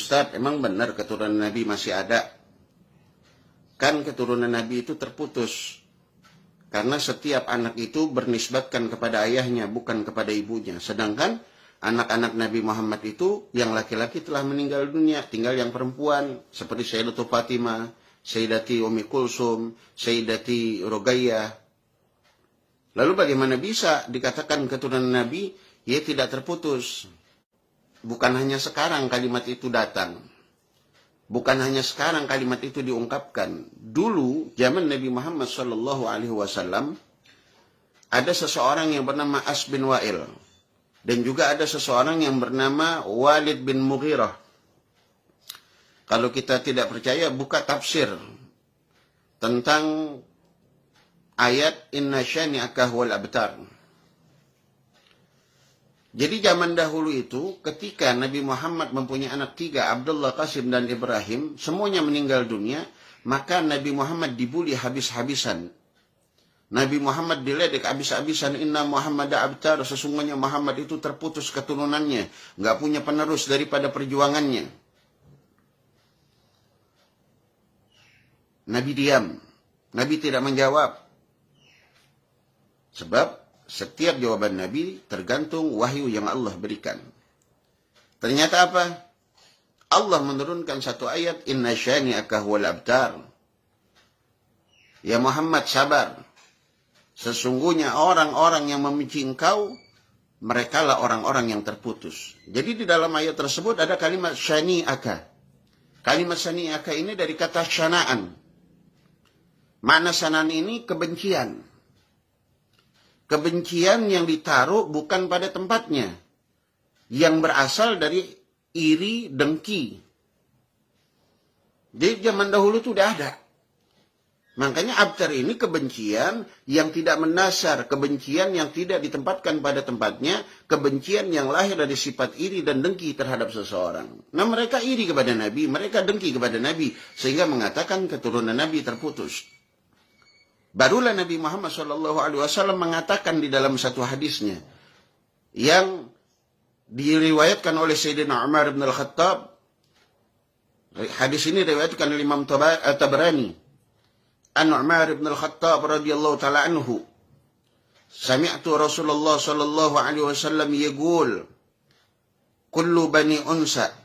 Ustadz, emang benar keturunan Nabi masih ada? Kan keturunan Nabi itu terputus. Karena setiap anak itu bernisbatkan kepada ayahnya, bukan kepada ibunya. Sedangkan anak-anak Nabi Muhammad itu yang laki-laki telah meninggal dunia, tinggal yang perempuan. Seperti Sayyidatul Fatimah, Sayyidati Ummi Kulsum, Sayyidati Ruqayyah. Lalu bagaimana bisa dikatakan keturunan Nabi, ya tidak terputus. Bukan hanya sekarang kalimat itu datang. Bukan hanya sekarang kalimat itu diungkapkan. Dulu, zaman Nabi Muhammad SAW, ada seseorang yang bernama As bin Wa'il. Dan juga ada seseorang yang bernama Walid bin Mughirah. Kalau kita tidak percaya, buka tafsir tentang ayat Inna syani'aka huwal abtar. Jadi zaman dahulu itu, ketika Nabi Muhammad mempunyai anak 3, Abdullah, Qasim, dan Ibrahim, semuanya meninggal dunia, maka Nabi Muhammad dibuli habis-habisan. Nabi Muhammad diledek habis-habisan, Inna Muhammad abtar, sesungguhnya Muhammad itu terputus keturunannya, nggak punya penerus daripada perjuangannya. Nabi diam, Nabi tidak menjawab. Sebab setiap jawaban Nabi tergantung wahyu yang Allah berikan. Ternyata apa? Allah menurunkan satu ayat, Inna syani'aka huwal abtar. Ya Muhammad, sabar. Sesungguhnya orang-orang yang membenci engkau, merekalah orang-orang yang terputus. Jadi di dalam ayat tersebut ada kalimat syani'aka. Kalimat syani'aka ini dari kata syana'an. Makna syana'an ini kebencian. Kebencian yang ditaruh bukan pada tempatnya. Yang berasal dari iri, dengki. Jadi zaman dahulu itu udah ada. Makanya abtar ini kebencian yang tidak mendasar. Kebencian yang tidak ditempatkan pada tempatnya. Kebencian yang lahir dari sifat iri dan dengki terhadap seseorang. Nah mereka iri kepada Nabi. Mereka dengki kepada Nabi. Sehingga mengatakan keturunan Nabi terputus. Barulah Nabi Muhammad SAW mengatakan di dalam satu hadisnya yang diriwayatkan oleh Sayyidina Umar bin Al-Khattab. Hadis ini diriwayatkan oleh Imam Tabrani. An Umar bin Al-Khattab radhiyallahu ta'ala anhu. Sami'tu Rasulullah sallallahu alaihi wasallam yaqul, kullu bani unsa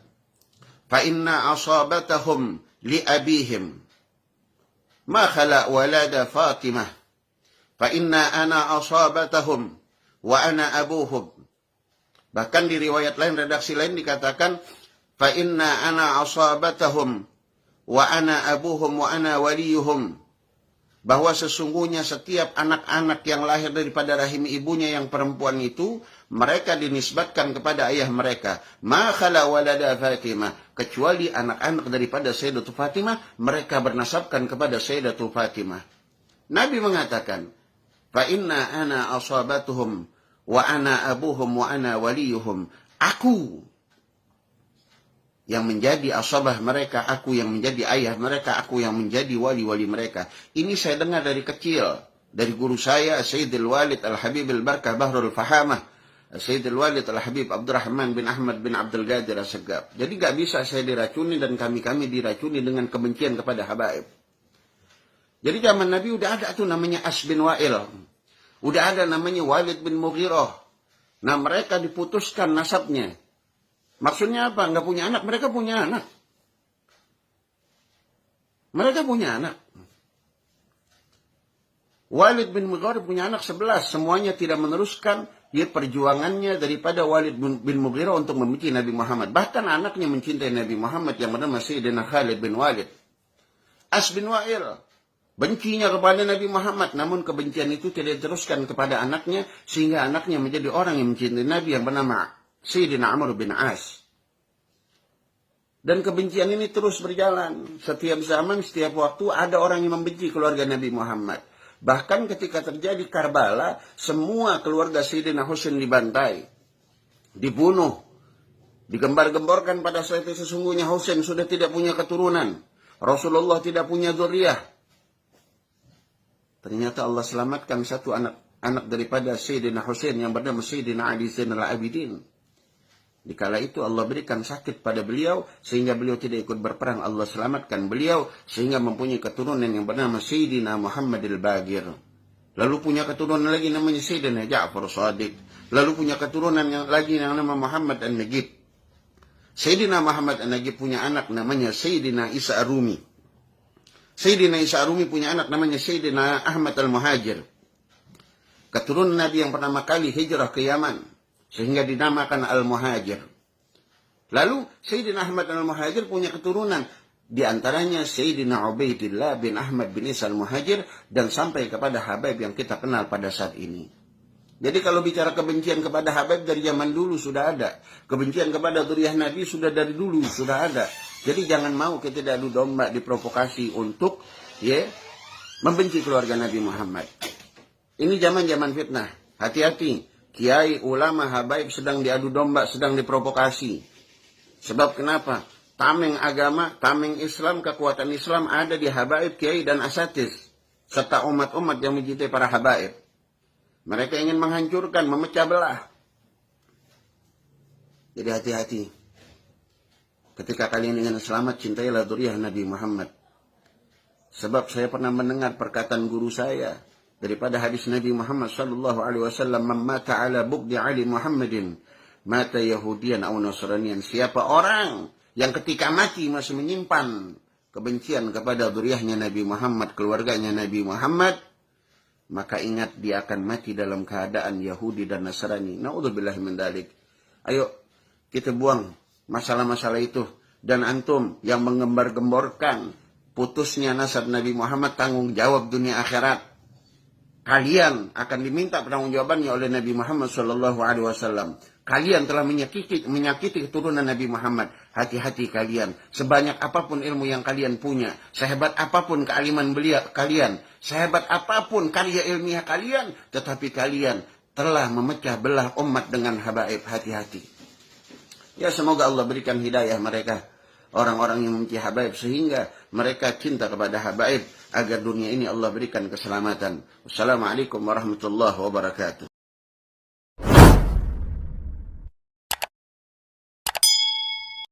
fa inna asabatahum li abihim. ما خلق ولد فاطمة فإن أنا أصابتهم وأنا أبوهم. Bahkan di riwayat lain, redaksi lain dikatakan فإن أنا أصابتهم وأنا أبوهم وأنا وليهم. Bahwa sesungguhnya setiap anak-anak yang lahir daripada rahim ibunya yang perempuan itu, mereka dinisbatkan kepada ayah mereka. Ma khala walada Fatimah. Kecuali anak-anak daripada Sayyidatul Fatimah, mereka bernasabkan kepada Sayyidatul Fatimah. Nabi mengatakan, fa inna ana asabatuhum wa ana abuhum wa ana waliyuhum. Aku yang menjadi asabah mereka, aku yang menjadi ayah mereka, aku yang menjadi wali-wali mereka. Ini saya dengar dari kecil, dari guru saya, Sayyidul Walid Al-Habib Al-Barkah Bahrul Fahamah, Sayyidul Walid Al-Habib Abdurrahman bin Ahmad bin Abdul Qadir As-Segaf. Jadi gak bisa saya diracuni dan kami-kami diracuni dengan kebencian kepada habaib. Jadi zaman Nabi udah ada tuh namanya As bin Wa'il. Udah ada namanya Walid bin Mughirah. Nah mereka diputuskan nasabnya. Maksudnya apa? Nggak punya anak. Mereka punya anak. Mereka punya anak. Walid bin Mughirah punya anak 11. Semuanya tidak meneruskan perjuangannya daripada Walid bin Mughirah untuk membenci Nabi Muhammad. Bahkan anaknya mencintai Nabi Muhammad yang bernama Sayyidina Khalid bin Walid. As bin Wa'il bencinya kepada Nabi Muhammad. Namun kebencian itu tidak diteruskan kepada anaknya. Sehingga anaknya menjadi orang yang mencintai Nabi yang bernama Sayyidina Amr bin As. Dan kebencian ini terus berjalan. Setiap zaman, setiap waktu ada orang yang membenci keluarga Nabi Muhammad. Bahkan ketika terjadi Karbala, semua keluarga Sayyidina Husain dibantai. Dibunuh. Digembar-gemborkan pada saat itu sesungguhnya Husain sudah tidak punya keturunan. Rasulullah tidak punya dzurriyyah. Ternyata Allah selamatkan satu anak daripada Sayyidina Husain yang bernama Sayyidina Ali Zainal Abidin. Dikala itu Allah berikan sakit pada beliau sehingga beliau tidak ikut berperang. Allah selamatkan beliau sehingga mempunyai keturunan yang bernama Sayyidina Muhammad al-Baqir. Lalu punya keturunan lagi namanya Sayyidina Ja'far Shadiq. Lalu punya keturunan yang lagi yang nama Muhammad An-Najib. Sayyidina Muhammad An-Najib punya anak namanya Sayyidina Isa Ar-Rumi. Sayyidina Isa Ar-Rumi punya anak namanya Sayyidina Ahmad Al-Muhajir. Keturunan Nabi yang pertama kali hijrah ke Yaman sehingga dinamakan Al-Muhajir. Lalu Sayyidina Ahmad Al-Muhajir punya keturunan, di antaranya Sayyidina Ubaidillah bin Ahmad bin Isa Al-Muhajir, dan sampai kepada Habib yang kita kenal pada saat ini. Jadi kalau bicara kebencian kepada Habib dari zaman dulu sudah ada. Kebencian kepada dzurriyyah Nabi sudah dari dulu sudah ada. Jadi jangan mau kita adu domba, diprovokasi untuk membenci keluarga Nabi Muhammad. Ini zaman-zaman fitnah. Hati-hati. Kiai, ulama, habaib sedang diadu domba, sedang diprovokasi. Sebab kenapa? Tameng agama, tameng Islam, kekuatan Islam ada di habaib, kiai, dan asatidz. Serta umat-umat yang mencintai para habaib. Mereka ingin menghancurkan, memecah belah. Jadi hati-hati. Ketika kalian ingin selamat, cintailah dzurriyyah Nabi Muhammad. Sebab saya pernah mendengar perkataan guru saya daripada hadis Nabi Muhammad sallallahu alaihi wasallam, "Man mata ala bughdi ali Muhammadin, mata Yahudiyan aw Nasraniyan." Siapa orang yang ketika mati masih menyimpan kebencian kepada dzurriyyahnya Nabi Muhammad, keluarganya Nabi Muhammad, maka ingat dia akan mati dalam keadaan Yahudi dan Nasrani. Naudzubillahi min dzalik. Ayo kita buang masalah-masalah itu, dan antum yang menggembar-gemborkan putusnya nasab Nabi Muhammad, tanggung jawab dunia akhirat. Kalian akan diminta pertanggungjawabannya oleh Nabi Muhammad SAW. Kalian telah menyakiti keturunan Nabi Muhammad. Hati-hati kalian. Sebanyak apapun ilmu yang kalian punya, sehebat apapun kealiman beliau kalian, sehebat apapun karya ilmiah kalian, tetapi kalian telah memecah belah umat dengan habaib. Hati-hati. Ya, semoga Allah berikan hidayah mereka, orang-orang yang membenci habaib, sehingga mereka cinta kepada habaib, agar dunia ini Allah berikan keselamatan. Wassalamualaikum warahmatullahi wabarakatuh.